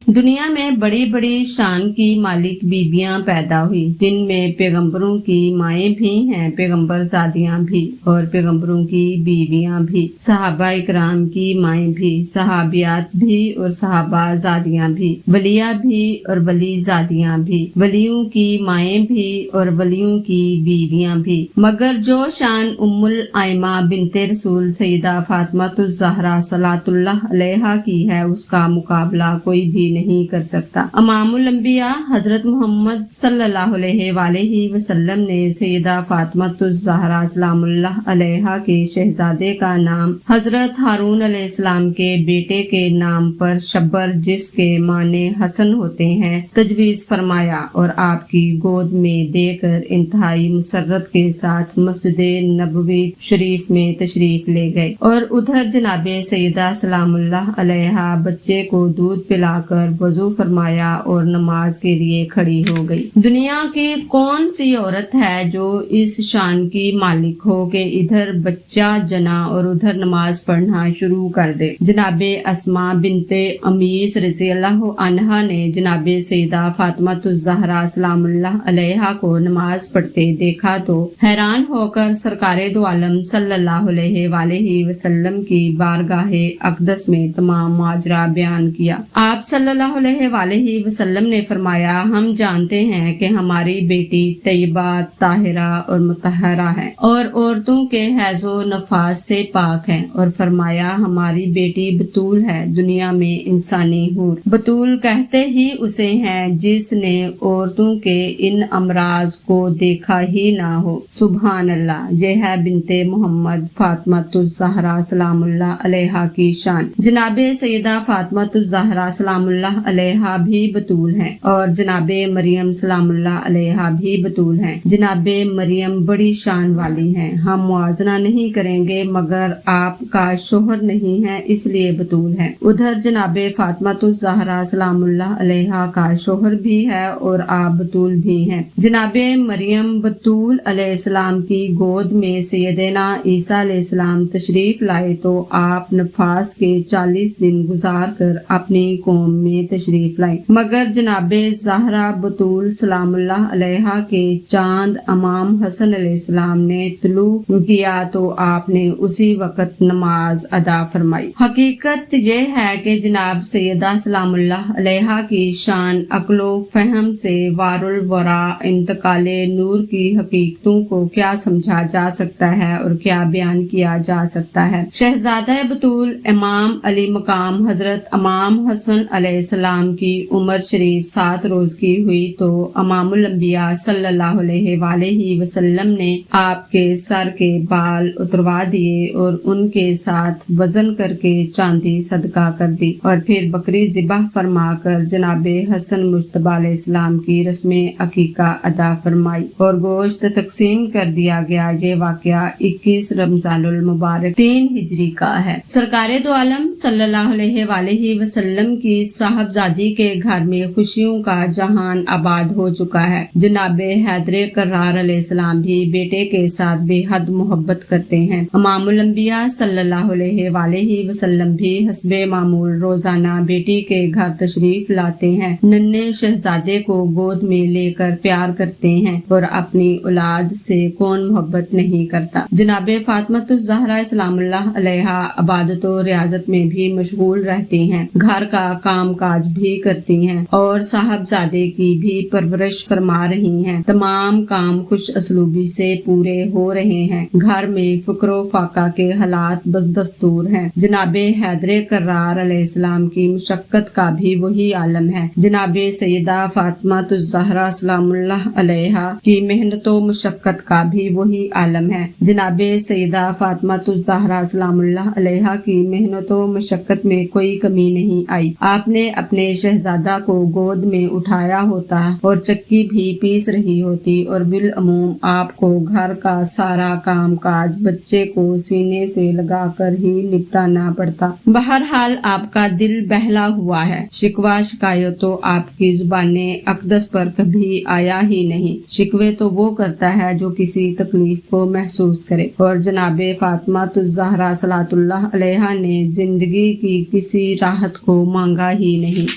دنیا میں بڑی بڑی شان کی مالک بیویاں پیدا ہوئی، جن میں پیغمبروں کی مائیں بھی ہیں، پیغمبر زادیاں بھی اور پیغمبروں کی بیویاں بھی، صحابہ اکرام کی مائیں بھی، صحابیات بھی اور صحابہ زادیاں بھی، ولیاء بھی اور ولی زادیاں بھی، ولیوں کی مائیں بھی اور ولیوں کی بیویاں بھی، مگر جو شان ام الائمہ بنت رسول سیدہ فاطمہ الزہرا صلوات اللہ علیہا کی ہے، اس کا مقابلہ کوئی بھی نہیں کر سکتا۔ امام الانبیاء حضرت محمد صلی اللہ علیہ وآلہ وسلم نے سیدہ فاطمہ الزہرا سلام اللہ علیہا کے شہزادے کا نام حضرت ہارون علیہ السلام کے بیٹے کے نام پر شبر، جس کے معنی حسن ہوتے ہیں، تجویز فرمایا اور آپ کی گود میں دے کر انتہائی مسرت کے ساتھ مسجد نبوی شریف میں تشریف لے گئے، اور ادھر جناب سیدہ سلام اللہ علیہا بچے کو دودھ پلا کر وضو فرمایا اور نماز کے لیے کھڑی ہو گئی۔ دنیا کی کون سی عورت ہے جو اس شان کی مالک ہو کہ ادھر بچہ جنا اور ادھر نماز پڑھنا شروع کر دے؟ جناب اسماء بنت امیس رضی اللہ عنہا نے جناب سیدہ فاطمہ الزہرا سلام اللہ علیہا کو نماز پڑھتے دیکھا تو حیران ہو کر سرکار دو عالم صلی اللہ علیہ وآلہ وسلم کی بارگاہ اقدس میں تمام ماجرا بیان کیا۔ آپ صلی اللہ علیہ وآلہ وسلم نے فرمایا، ہم جانتے ہیں کہ ہماری بیٹی طیبہ، طاہرہ اور مطہرہ ہے اور عورتوں کے حیض و نفاس سے پاک ہے، اور فرمایا ہماری بیٹی بتول ہے، دنیا میں انسانی حور۔ بتول کہتے ہی اسے ہیں جس نے عورتوں کے ان امراض کو دیکھا ہی نہ ہو۔ سبحان اللہ، یہ ہے بنت محمد فاطمہ الزہرا سلام اللہ علیہا کی شان۔ جناب سیدہ فاطمہ الزہرا سلام اللہ علیہا بھی بتول ہیں اور جناب مریم سلام اللہ علیہا بھی بتول ہیں۔ جناب مریم بڑی شان والی ہیں، ہم موازنہ نہیں کریں گے، مگر آپ کا شوہر نہیں ہے اس لیے بتول ہیں۔ ادھر جناب فاطمہ الزہرا سلام اللہ علیہا کا شوہر بھی ہے اور آپ بتول بھی ہیں۔ جناب مریم بتول علیہ السلام کی گود میں سیدنا عیسیٰ علیہ السلام تشریف لائے تو آپ نفاس کے 40 دن گزار کر اپنی قوم میں تشریف لائیں، مگر جناب زہرا بتول سلام اللہ علیہا کے چاند امام حسن علیہ السلام نے طلوع کیا تو آپ نے اسی وقت نماز ادا فرمائی۔ حقیقت یہ ہے کہ جناب سیدہ سلام اللہ علیہا کی شان عقل و فہم سے وار الورا انتقال نور کی حقیقتوں کو کیا سمجھا جا سکتا ہے اور کیا بیان کیا جا سکتا ہے۔ شہزادہ بتول امام علی مقام حضرت امام حسن علیہ السلام کی عمر شریف 7 روز کی ہوئی تو امام الانبیاء صلی اللہ علیہ وآلہ وسلم نے آپ کے سر کے بال اتروا دیے اور ان کے ساتھ وزن کر کے چاندی صدقہ کر دی، اور پھر بکری ذبح فرما کر جناب حسن مجتبی علیہ السلام کی رسم عقیقہ ادا فرمائی اور گوشت تقسیم کر دیا گیا۔ یہ واقعہ 21 رمضان المبارک 3 ہجری کا ہے۔ سرکار دو عالم صلی اللہ علیہ وآلہ وسلم کی صاحبزادی کے گھر میں خوشیوں کا جہان آباد ہو چکا ہے۔ جناب حیدر کرار علیہ السلام بھی بیٹے کے ساتھ بے حد محبت کرتے ہیں۔ امام الانبیاء صلی اللہ علیہ وآلہ وسلم بھی حسب معمول روزانہ بیٹی کے گھر تشریف لاتے ہیں، ننھے شہزادے کو گود میں لے کر پیار کرتے ہیں، اور اپنی اولاد سے کون محبت نہیں کرتا۔ جناب فاطمہ الزہرا سلام اللہ علیہا عبادت و ریاضت میں بھی مشغول رہتی ہیں، گھر کا کام کاج بھی کرتی ہیں اور صاحبزادے کی بھی پرورش فرما رہی ہیں۔ تمام کام خوش اسلوبی سے پورے ہو رہے ہیں، گھر میں فقر و فاقہ کے حالات بس دستور ہیں۔ جناب حیدر کرار علیہ السلام کی مشقت کا بھی وہی عالم ہے، جناب سیدہ فاطمہ الزہرا سلام اللہ علیہا کی محنت و مشقت کا بھی وہی عالم ہے۔ جناب سیدہ فاطمہ الزہرا سلام اللہ علیہا کی محنت و مشقت میں کوئی کمی نہیں آئی۔ آپ نے اپنے شہزادہ کو گود میں اٹھایا ہوتا اور چکی بھی پیس رہی ہوتی، اور بالعموم آپ کو گھر کا سارا کام کاج بچے کو سینے سے لگا کر ہی نپٹانا پڑتا۔ بہرحال آپ کا دل بہلا ہوا ہے، شکوہ شکایت تو آپ کی زبان اقدس پر کبھی آیا ہی نہیں۔ شکوے تو وہ کرتا ہے جو کسی تکلیف کو محسوس کرے، اور جناب فاطمہ الزہرا صلوات اللہ علیہا نے زندگی کی کسی راحت کو مانگا ہی نہیں۔